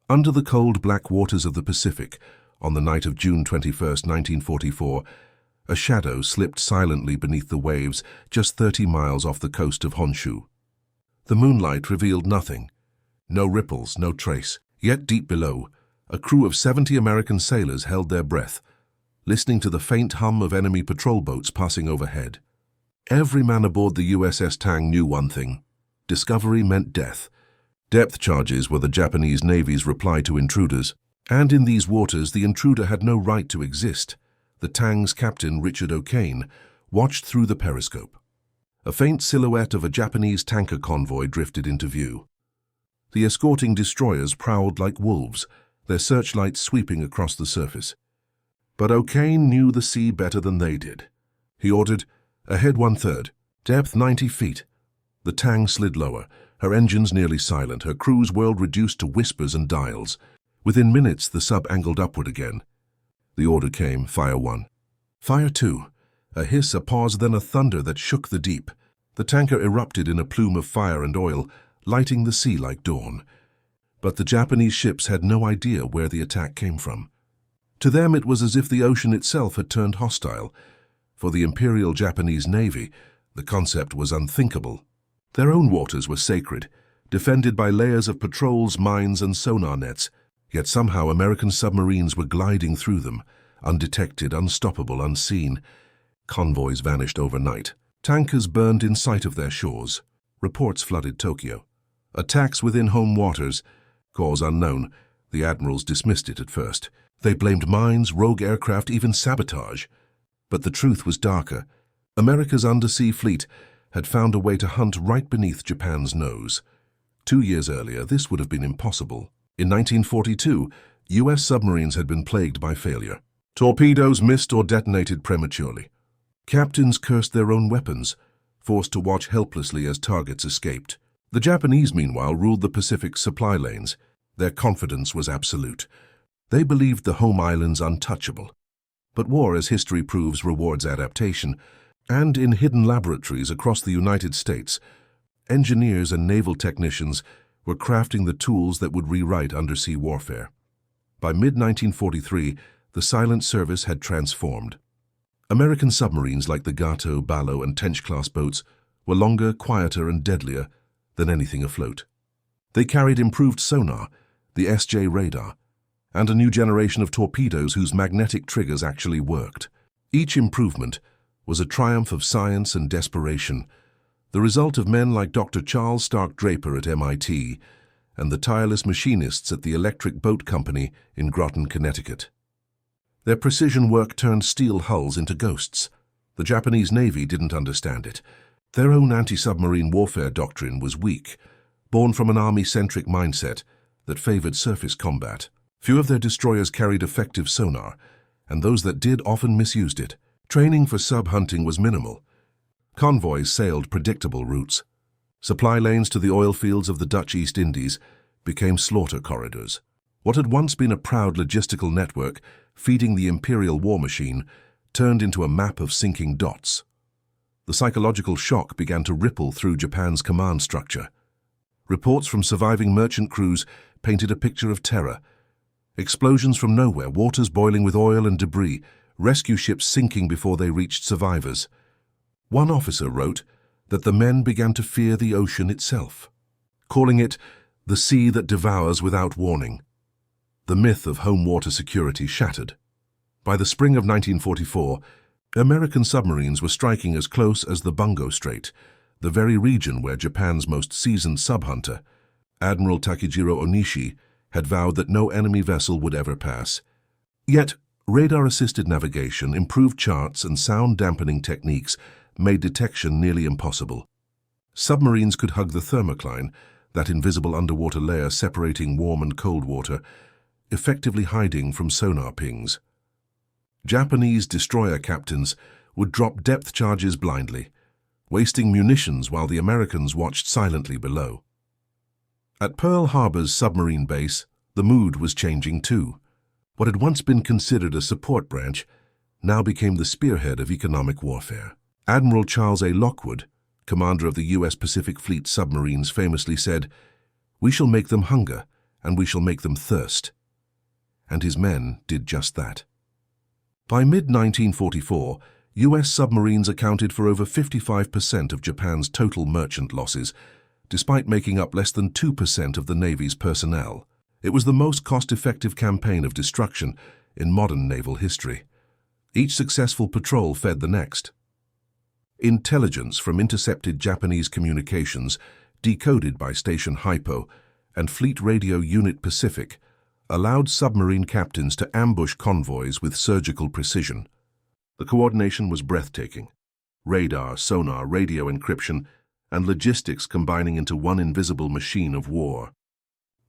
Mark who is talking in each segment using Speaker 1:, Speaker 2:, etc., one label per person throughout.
Speaker 1: Under the cold black waters of the Pacific, on the night of June 21st, 1944, a shadow slipped silently beneath the waves just 30 miles off the coast of Honshu. The moonlight revealed nothing. No ripples, no trace. Yet deep below, a crew of 70 American sailors held their breath, listening to the faint hum of enemy patrol boats passing overhead. Every man aboard the USS Tang knew one thing. Discovery meant death. Depth charges were the Japanese Navy's reply to intruders, and in these waters the intruder had no right to exist. The Tang's captain, Richard O'Kane, watched through the periscope. A faint silhouette of a Japanese tanker convoy drifted into view. The escorting destroyers prowled like wolves, their searchlights sweeping across the surface. But O'Kane knew the sea better than they did. He ordered, "Ahead 1/3, depth 90 feet." The Tang slid lower, her engines nearly silent, her crew's world reduced to whispers and dials. Within minutes, the sub angled upward again. The order came, Fire 1. Fire 2. A hiss, a pause, then a thunder that shook the deep. The tanker erupted in a plume of fire and oil, lighting the sea like dawn. But the Japanese ships had no idea where the attack came from. To them it was as if the ocean itself had turned hostile. For the Imperial Japanese Navy, the concept was unthinkable. Their own waters were sacred, defended by layers of patrols, mines, and sonar nets. Yet somehow American submarines were gliding through them, undetected, unstoppable, unseen. Convoys vanished overnight. Tankers burned in sight of their shores. Reports flooded Tokyo. Attacks within home waters, cause unknown. The admirals dismissed it at first. They blamed mines, rogue aircraft, even sabotage. But the truth was darker. America's undersea fleet had found a way to hunt right beneath Japan's nose. 2 years earlier, this would have been impossible. In 1942, U.S. submarines had been plagued by failure. Torpedoes missed or detonated prematurely. Captains cursed their own weapons, forced to watch helplessly as targets escaped. The Japanese, meanwhile, ruled the Pacific's supply lanes. Their confidence was absolute. They believed the home islands untouchable. But war, as history proves, rewards adaptation. And in hidden laboratories across the United States, engineers and naval technicians were crafting the tools that would rewrite undersea warfare. By mid-1943, the silent service had transformed. American submarines like the Gato, Balao, and Tench-class boats were longer, quieter, and deadlier than anything afloat. They carried improved sonar, the SJ radar, and a new generation of torpedoes whose magnetic triggers actually worked. Each improvement was a triumph of science and desperation, the result of men like Dr. Charles Stark Draper at MIT and the tireless machinists at the Electric Boat Company in Groton, Connecticut. Their precision work turned steel hulls into ghosts. The Japanese Navy didn't understand it. Their own anti-submarine warfare doctrine was weak, born from an army-centric mindset that favored surface combat. Few of their destroyers carried effective sonar, and those that did often misused it. Training for sub-hunting was minimal. Convoys sailed predictable routes. Supply lanes to the oil fields of the Dutch East Indies became slaughter corridors. What had once been a proud logistical network feeding the imperial war machine turned into a map of sinking dots. The psychological shock began to ripple through Japan's command structure. Reports from surviving merchant crews painted a picture of terror. Explosions from nowhere, waters boiling with oil and debris, rescue ships sinking before they reached survivors. One officer wrote that the men began to fear the ocean itself, calling it the sea that devours without warning. The myth of home water security shattered. By the spring of 1944, American submarines were striking as close as the Bungo Strait, the very region where Japan's most seasoned sub-hunter, Admiral Takejiro Onishi, had vowed that no enemy vessel would ever pass. Yet, radar-assisted navigation, improved charts, and sound-dampening techniques made detection nearly impossible. Submarines could hug the thermocline, that invisible underwater layer separating warm and cold water, effectively hiding from sonar pings. Japanese destroyer captains would drop depth charges blindly, wasting munitions while the Americans watched silently below. At Pearl Harbor's submarine base, the mood was changing too. What had once been considered a support branch now became the spearhead of economic warfare. Admiral Charles A. Lockwood, commander of the U.S. Pacific Fleet submarines, famously said, "We shall make them hunger and we shall make them thirst." And his men did just that. By mid-1944, US submarines accounted for over 55% of Japan's total merchant losses, despite making up less than 2% of the Navy's personnel. It was the most cost-effective campaign of destruction in modern naval history. Each successful patrol fed the next. Intelligence from intercepted Japanese communications, decoded by Station Hypo and Fleet Radio Unit Pacific, allowed submarine captains to ambush convoys with surgical precision. The coordination was breathtaking. Radar, sonar, radio encryption, and logistics combining into one invisible machine of war.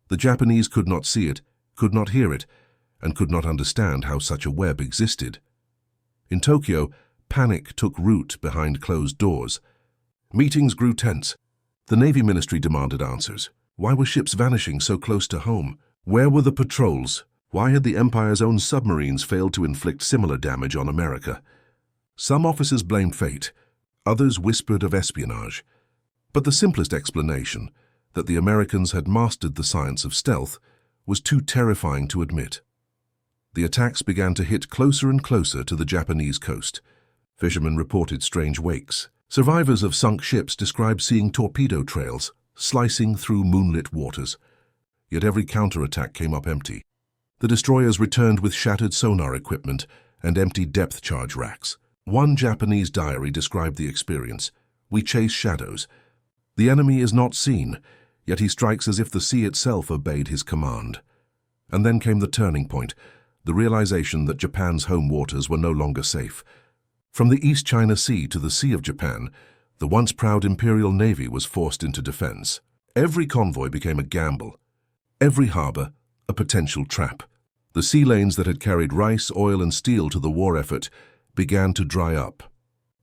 Speaker 1: The Japanese could not see it, could not hear it, and could not understand how such a web existed. In Tokyo, panic took root behind closed doors. Meetings grew tense. The Navy Ministry demanded answers. Why were ships vanishing so close to home? Where were the patrols? Why had the Empire's own submarines failed to inflict similar damage on America? Some officers blamed fate, others whispered of espionage. But the simplest explanation, that the Americans had mastered the science of stealth, was too terrifying to admit. The attacks began to hit closer and closer to the Japanese coast. Fishermen reported strange wakes. Survivors of sunk ships described seeing torpedo trails slicing through moonlit waters. Yet every counterattack came up empty. The destroyers returned with shattered sonar equipment and empty depth charge racks. One Japanese diary described the experience. "We chase shadows. The enemy is not seen, yet he strikes as if the sea itself obeyed his command." And then came the turning point, the realization that Japan's home waters were no longer safe. From the East China Sea to the Sea of Japan, the once proud Imperial Navy was forced into defense. Every convoy became a gamble. Every harbor, a potential trap. The sea lanes that had carried rice, oil, and steel to the war effort began to dry up.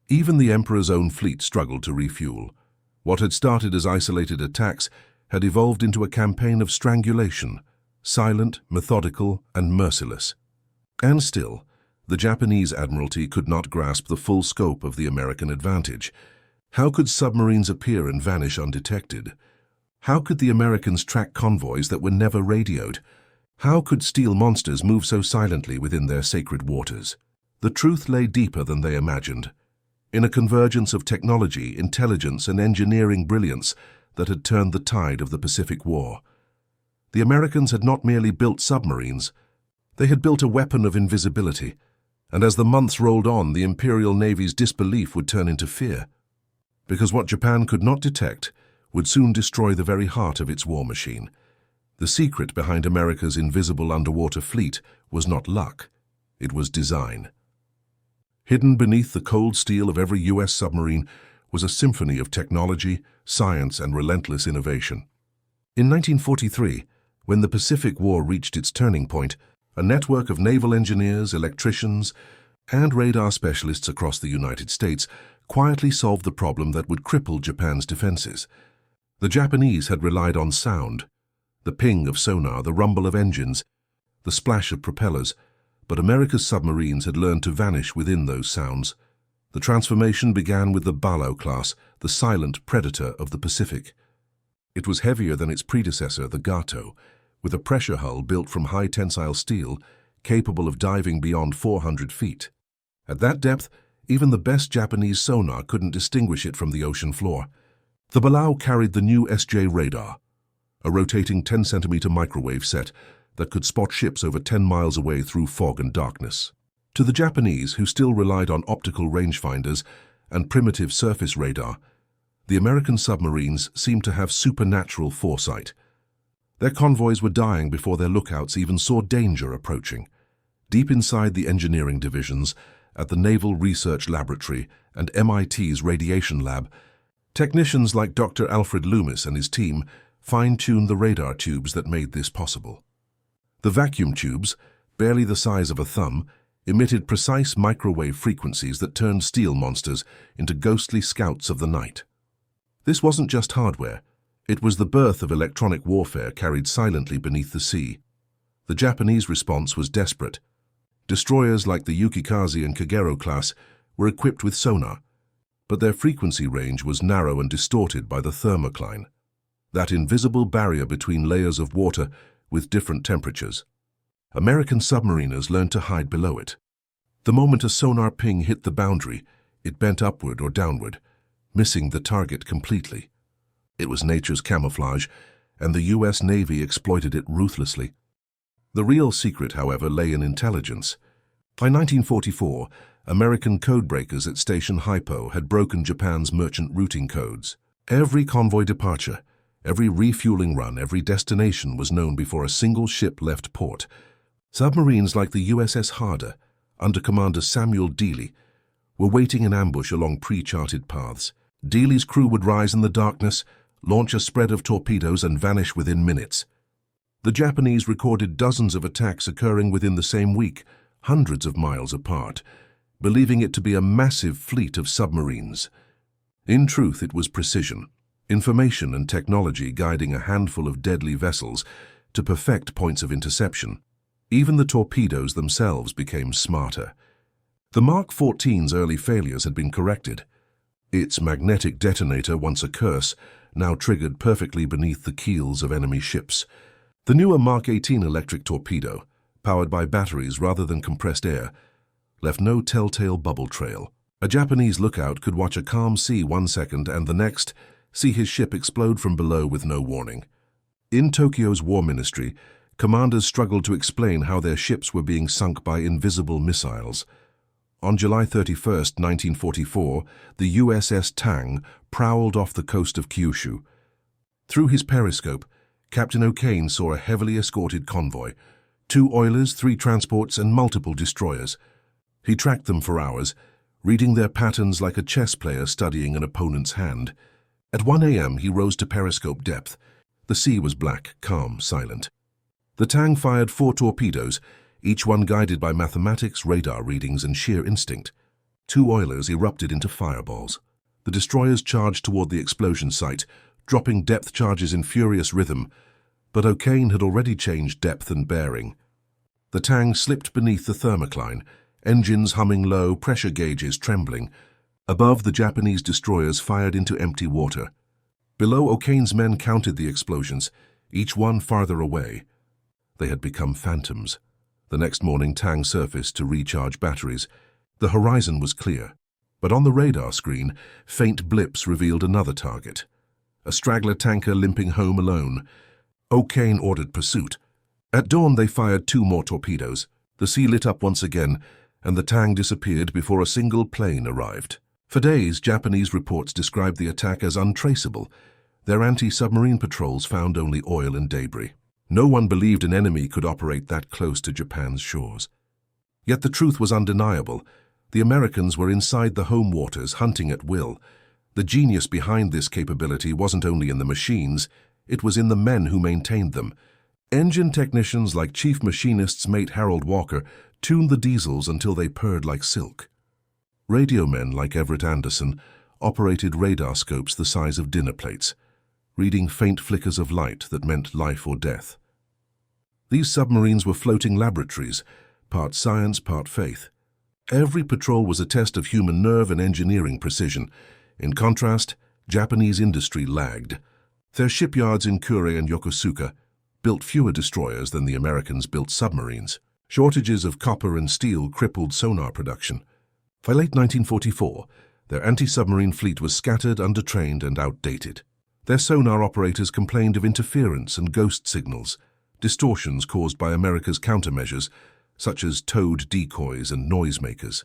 Speaker 1: Even the Emperor's own fleet struggled to refuel. What had started as isolated attacks had evolved into a campaign of strangulation, silent, methodical, and merciless. And still, the Japanese Admiralty could not grasp the full scope of the American advantage. How could submarines appear and vanish undetected? How could the Americans track convoys that were never radioed? How could steel monsters move so silently within their sacred waters? The truth lay deeper than they imagined, in a convergence of technology, intelligence, and engineering brilliance that had turned the tide of the Pacific War. The Americans had not merely built submarines, they had built a weapon of invisibility, and as the months rolled on, the Imperial Navy's disbelief would turn into fear. Because what Japan could not detect would soon destroy the very heart of its war machine. The secret behind America's invisible underwater fleet was not luck, it was design. Hidden beneath the cold steel of every US submarine was a symphony of technology, science, and relentless innovation. In 1943, when the Pacific War reached its turning point, a network of naval engineers, electricians, and radar specialists across the United States quietly solved the problem that would cripple Japan's defenses. The Japanese had relied on sound, the ping of sonar, the rumble of engines, the splash of propellers, but America's submarines had learned to vanish within those sounds. The transformation began with the Balao-class, the silent predator of the Pacific. It was heavier than its predecessor, the Gato, with a pressure hull built from high-tensile steel, capable of diving beyond 400 feet. At that depth, even the best Japanese sonar couldn't distinguish it from the ocean floor. The Balao carried the new SJ radar, a rotating 10-centimeter microwave set that could spot ships over 10 miles away through fog and darkness. To the Japanese, who still relied on optical rangefinders and primitive surface radar, the American submarines seemed to have supernatural foresight. Their convoys were dying before their lookouts even saw danger approaching. Deep inside the engineering divisions, at the Naval Research Laboratory and MIT's Radiation Lab, technicians like Dr. Alfred Loomis and his team fine-tuned the radar tubes that made this possible. The vacuum tubes, barely the size of a thumb, emitted precise microwave frequencies that turned steel monsters into ghostly scouts of the night. This wasn't just hardware. It was the birth of electronic warfare carried silently beneath the sea. The Japanese response was desperate. Destroyers like the Yukikaze and Kagero-class were equipped with sonar, but their frequency range was narrow and distorted by the thermocline. That invisible barrier between layers of water with different temperatures. American submariners learned to hide below it. The moment a sonar ping hit the boundary, it bent upward or downward, missing the target completely. It was nature's camouflage, and the U.S. Navy exploited it ruthlessly. The real secret, however, lay in intelligence. By 1944, American codebreakers at Station Hypo had broken Japan's merchant routing codes. Every convoy departure, every refueling run, every destination was known before a single ship left port. Submarines like the USS Harder, under Commander Samuel Dealey, were waiting in ambush along pre-charted paths. Dealey's crew would rise in the darkness, launch a spread of torpedoes, and vanish within minutes. The Japanese recorded dozens of attacks occurring within the same week, hundreds of miles apart, believing it to be a massive fleet of submarines. In truth, it was precision, information and technology guiding a handful of deadly vessels to perfect points of interception. Even the torpedoes themselves became smarter. The Mark 14's early failures had been corrected. Its magnetic detonator, once a curse, now triggered perfectly beneath the keels of enemy ships. The newer Mark 18 electric torpedo, powered by batteries rather than compressed air, left no telltale bubble trail. A Japanese lookout could watch a calm sea 1 second and the next see his ship explode from below with no warning. In Tokyo's war ministry, commanders struggled to explain how their ships were being sunk by invisible missiles. On July 31, 1944, the USS Tang prowled off the coast of Kyushu. Through his periscope, Captain O'Kane saw a heavily escorted convoy, 2 oilers, 3 transports, and multiple destroyers. He tracked them for hours, reading their patterns like a chess player studying an opponent's hand. At 1 a.m., he rose to periscope depth. The sea was black, calm, silent. The Tang fired 4 torpedoes, each one guided by mathematics, radar readings, and sheer instinct. 2 oilers erupted into fireballs. The destroyers charged toward the explosion site, dropping depth charges in furious rhythm, but O'Kane had already changed depth and bearing. The Tang slipped beneath the thermocline, engines humming low, pressure gauges trembling. Above, the Japanese destroyers fired into empty water. Below, O'Kane's men counted the explosions, each one farther away. They had become phantoms. The next morning, Tang surfaced to recharge batteries. The horizon was clear, but on the radar screen, faint blips revealed another target. A straggler tanker limping home alone. O'Kane ordered pursuit. At dawn, they fired 2 more torpedoes. The sea lit up once again, and the Tang disappeared before a single plane arrived. For days, Japanese reports described the attack as untraceable. Their anti-submarine patrols found only oil and debris. No one believed an enemy could operate that close to Japan's shores. Yet the truth was undeniable. The Americans were inside the home waters, hunting at will. The genius behind this capability wasn't only in the machines, it was in the men who maintained them. Engine technicians like Chief Machinist's mate Harold Walker tuned the diesels until they purred like silk. Radio men like Everett Anderson operated radar scopes the size of dinner plates, reading faint flickers of light that meant life or death. These submarines were floating laboratories, part science, part faith. Every patrol was a test of human nerve and engineering precision. In contrast, Japanese industry lagged. Their shipyards in Kure and Yokosuka built fewer destroyers than the Americans built submarines. Shortages of copper and steel crippled sonar production. By late 1944, their anti-submarine fleet was scattered, undertrained, and outdated. Their sonar operators complained of interference and ghost signals, distortions caused by America's countermeasures, such as towed decoys and noisemakers.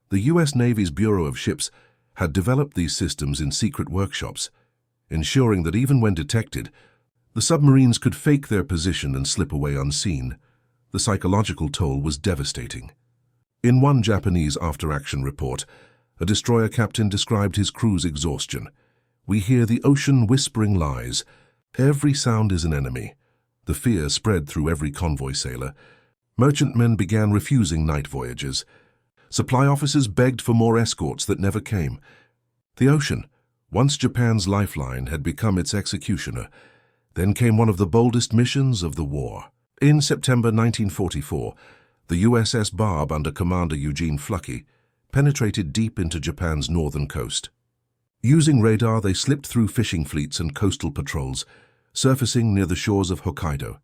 Speaker 1: The U.S. Navy's Bureau of Ships had developed these systems in secret workshops, ensuring that even when detected, the submarines could fake their position and slip away unseen. The psychological toll was devastating. In one Japanese after-action report, a destroyer captain described his crew's exhaustion. "We hear the ocean whispering lies. Every sound is an enemy." The fear spread through every convoy sailor. Merchantmen began refusing night voyages. Supply officers begged for more escorts that never came. The ocean, once Japan's lifeline, had become its executioner. Then came one of the boldest missions of the war. In September 1944, the USS Barb under Commander Eugene Fluckey penetrated deep into Japan's northern coast. Using radar, they slipped through fishing fleets and coastal patrols, surfacing near the shores of Hokkaido.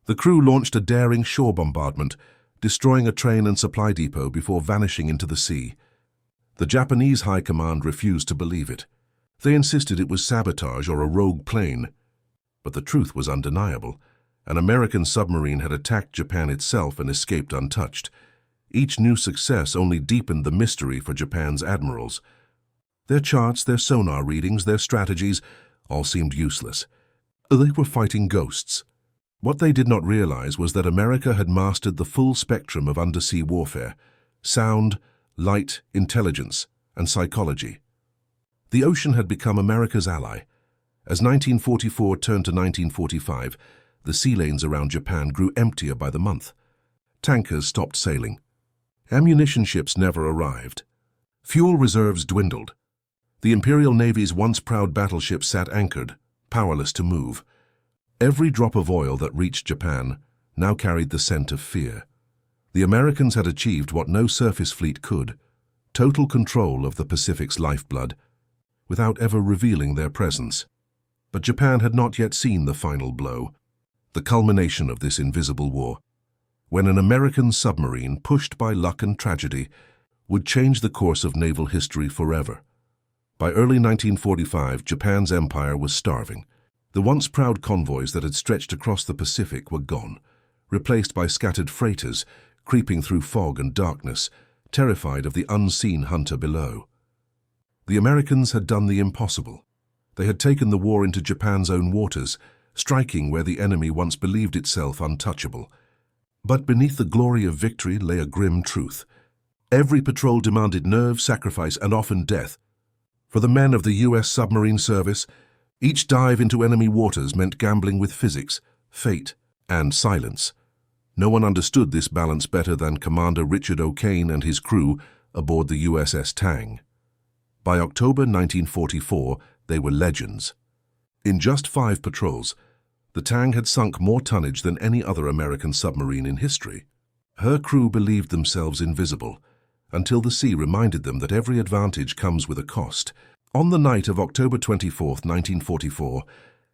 Speaker 1: The crew launched a daring shore bombardment, destroying a train and supply depot before vanishing into the sea. The Japanese high command refused to believe it. They insisted it was sabotage or a rogue plane. But the truth was undeniable. An American submarine had attacked Japan itself and escaped untouched. Each new success only deepened the mystery for Japan's admirals. Their charts, their sonar readings, their strategies all seemed useless. They were fighting ghosts. What they did not realize was that America had mastered the full spectrum of undersea warfare: sound, light, intelligence, and psychology. The ocean had become America's ally. As 1944 turned to 1945, the sea lanes around Japan grew emptier by the month. Tankers stopped sailing. Ammunition ships never arrived. Fuel reserves dwindled. The Imperial Navy's once proud battleships sat anchored, powerless to move. Every drop of oil that reached Japan now carried the scent of fear. The Americans had achieved what no surface fleet could: total control of the Pacific's lifeblood, without ever revealing their presence. But Japan had not yet seen the final blow, the culmination of this invisible war, when an American submarine, pushed by luck and tragedy, would change the course of naval history forever. By early 1945, Japan's empire was starving. The once proud convoys that had stretched across the Pacific were gone, replaced by scattered freighters creeping through fog and darkness, terrified of the unseen hunter below. The Americans had done the impossible. They had taken the war into Japan's own waters, striking where the enemy once believed itself untouchable. But beneath the glory of victory lay a grim truth. Every patrol demanded nerve, sacrifice, and often death. For the men of the U.S. submarine service, each dive into enemy waters meant gambling with physics, fate, and silence. No one understood this balance better than Commander Richard O'Kane and his crew aboard the USS Tang. By October 1944, they were legends. In just 5 patrols, the Tang had sunk more tonnage than any other American submarine in history. Her crew believed themselves invisible, until the sea reminded them that every advantage comes with a cost. On the night of October 24, 1944,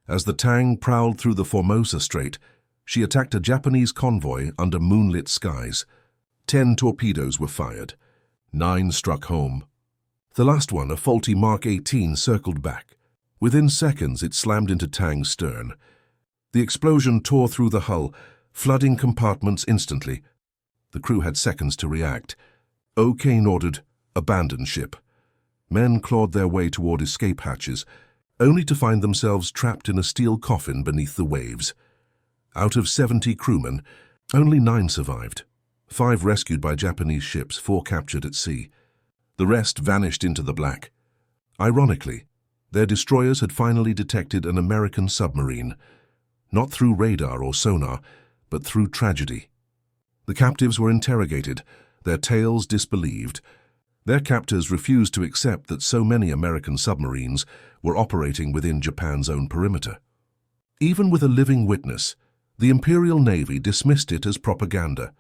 Speaker 1: as the Tang prowled through the Formosa Strait, she attacked a Japanese convoy under moonlit skies. 10 torpedoes were fired. 9 struck home. The last one, a faulty Mark 18, circled back. Within seconds, it slammed into Tang's stern. The explosion tore through the hull, flooding compartments instantly. The crew had seconds to react. O'Kane ordered, "Abandon ship." Men clawed their way toward escape hatches, only to find themselves trapped in a steel coffin beneath the waves. Out of 70 crewmen, only 9 survived. 5 rescued by Japanese ships, 4 captured at sea. The rest vanished into the black. Ironically, their destroyers had finally detected an American submarine, not through radar or sonar, but through tragedy. The captives were interrogated, their tales disbelieved. Their captors refused to accept that so many American submarines were operating within Japan's own perimeter. Even with a living witness, the Imperial Navy dismissed it as propaganda.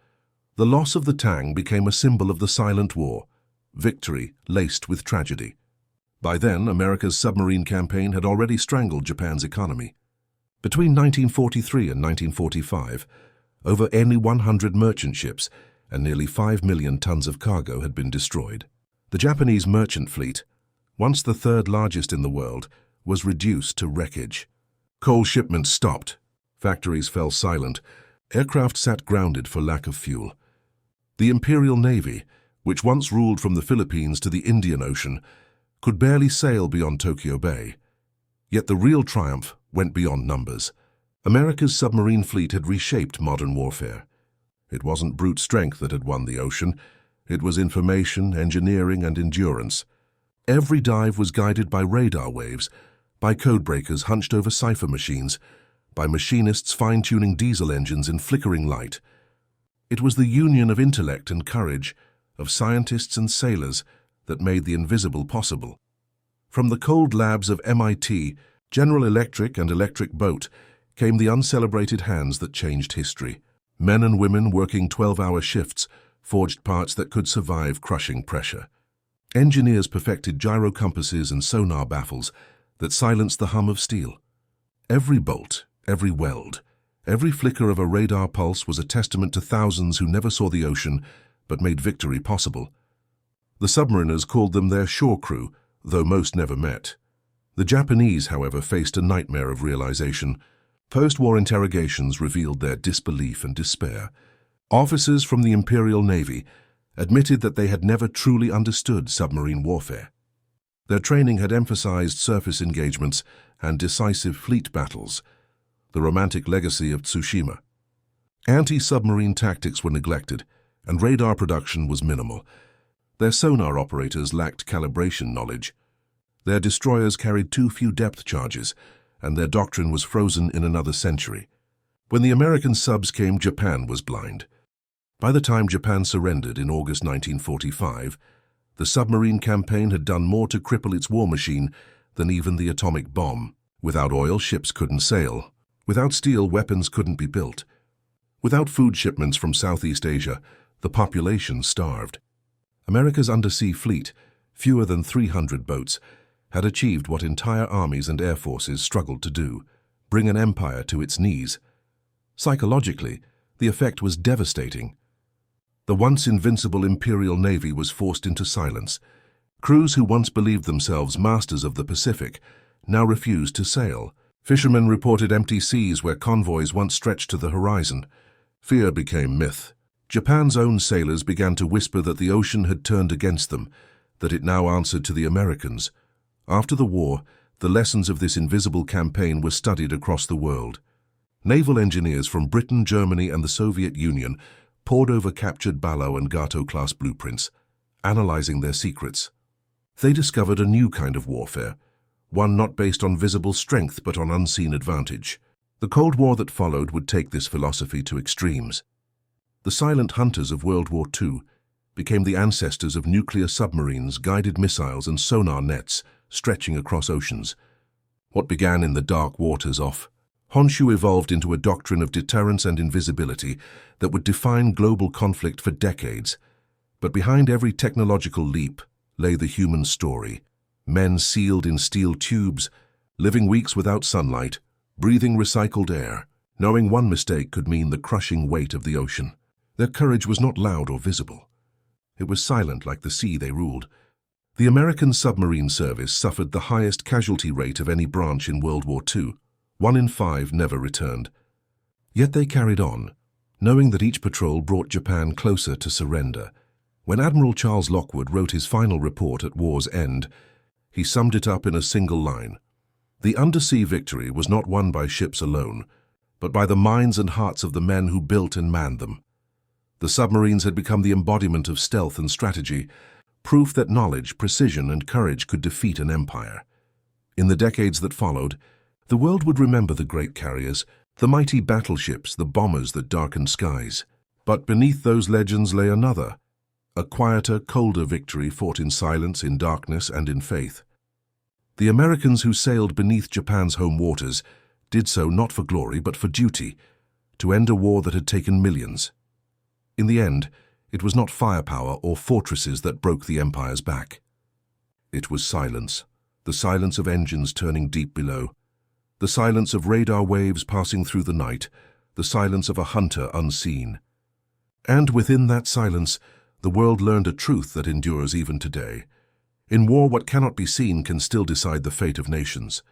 Speaker 1: The loss of the Tang became a symbol of the silent war, victory laced with tragedy. By then, America's submarine campaign had already strangled Japan's economy. Between 1943 and 1945, over 100 merchant ships and nearly 5 million tons of cargo had been destroyed. The Japanese merchant fleet, once the 3rd largest in the world, was reduced to wreckage. Coal shipments stopped. Factories fell silent. Aircraft sat grounded for lack of fuel. The Imperial Navy, which once ruled from the Philippines to the Indian Ocean, could barely sail beyond Tokyo Bay. Yet the real triumph went beyond numbers. America's submarine fleet had reshaped modern warfare. It wasn't brute strength that had won the ocean. It was information, engineering, and endurance. Every dive was guided by radar waves, by codebreakers hunched over cipher machines, by machinists fine-tuning diesel engines in flickering light. It was the union of intellect and courage, of scientists and sailors, that made the invisible possible. From the cold labs of MIT, General Electric, and Electric Boat came the uncelebrated hands that changed history. Men and women working 12-hour shifts forged parts that could survive crushing pressure. Engineers perfected gyro compasses and sonar baffles that silenced the hum of steel. Every bolt, every weld, Every flicker of a radar pulse was a testament to thousands who never saw the ocean but made victory possible. The submariners called them their shore crew, though most never met. The Japanese, however, faced a nightmare of realization. Post-war interrogations revealed their disbelief and despair. Officers from the Imperial Navy admitted that they had never truly understood submarine warfare. Their training had emphasized surface engagements and decisive fleet battles, the romantic legacy of Tsushima. Anti-submarine tactics were neglected, and radar production was minimal. Their sonar operators lacked calibration knowledge. Their destroyers carried too few depth charges, and their doctrine was frozen in another century. When the American subs came, Japan was blind. By the time Japan surrendered in August 1945, the submarine campaign had done more to cripple its war machine than even the atomic bomb. Without oil, ships couldn't sail. Without steel, weapons couldn't be built. Without food shipments from Southeast Asia, the population starved. America's undersea fleet, fewer than 300 boats, had achieved what entire armies and air forces struggled to do: bring an empire to its knees. Psychologically, the effect was devastating. The once invincible Imperial Navy was forced into silence. Crews who once believed themselves masters of the Pacific now refused to sail. Fishermen reported empty seas where convoys once stretched to the horizon. Fear became myth. Japan's own sailors began to whisper that the ocean had turned against them, that it now answered to the Americans. After the war, the lessons of this invisible campaign were studied across the world. Naval engineers from Britain, Germany, and the Soviet Union pored over captured Balao and Gato-class blueprints, analyzing their secrets. They discovered a new kind of warfare, one not based on visible strength but on unseen advantage. The Cold War that followed would take this philosophy to extremes. The silent hunters of World War II became the ancestors of nuclear submarines, guided missiles, and sonar nets stretching across oceans. What began in the dark waters off Honshu evolved into a doctrine of deterrence and invisibility that would define global conflict for decades. But behind every technological leap lay the human story. Men sealed in steel tubes, living weeks without sunlight, breathing recycled air, knowing one mistake could mean the crushing weight of the ocean. Their courage was not loud or visible. It was silent like the sea they ruled. The American submarine service suffered the highest casualty rate of any branch in World War II. 1 in 5 never returned. Yet they carried on, knowing that each patrol brought Japan closer to surrender. When Admiral Charles Lockwood wrote his final report at war's end, he summed it up in a single line. The undersea victory was not won by ships alone, but by the minds and hearts of the men who built and manned them. The submarines had become the embodiment of stealth and strategy, proof that knowledge, precision, and courage could defeat an empire. In the decades that followed, the world would remember the great carriers, the mighty battleships, the bombers that darkened skies. But beneath those legends lay another, a quieter, colder victory fought in silence, in darkness, and in faith. The Americans who sailed beneath Japan's home waters did so not for glory but for duty, to end a war that had taken millions. In the end, it was not firepower or fortresses that broke the empire's back. It was silence, the silence of engines turning deep below, the silence of radar waves passing through the night, the silence of a hunter unseen. And within that silence, the world learned a truth that endures even today. In war, what cannot be seen can still decide the fate of nations.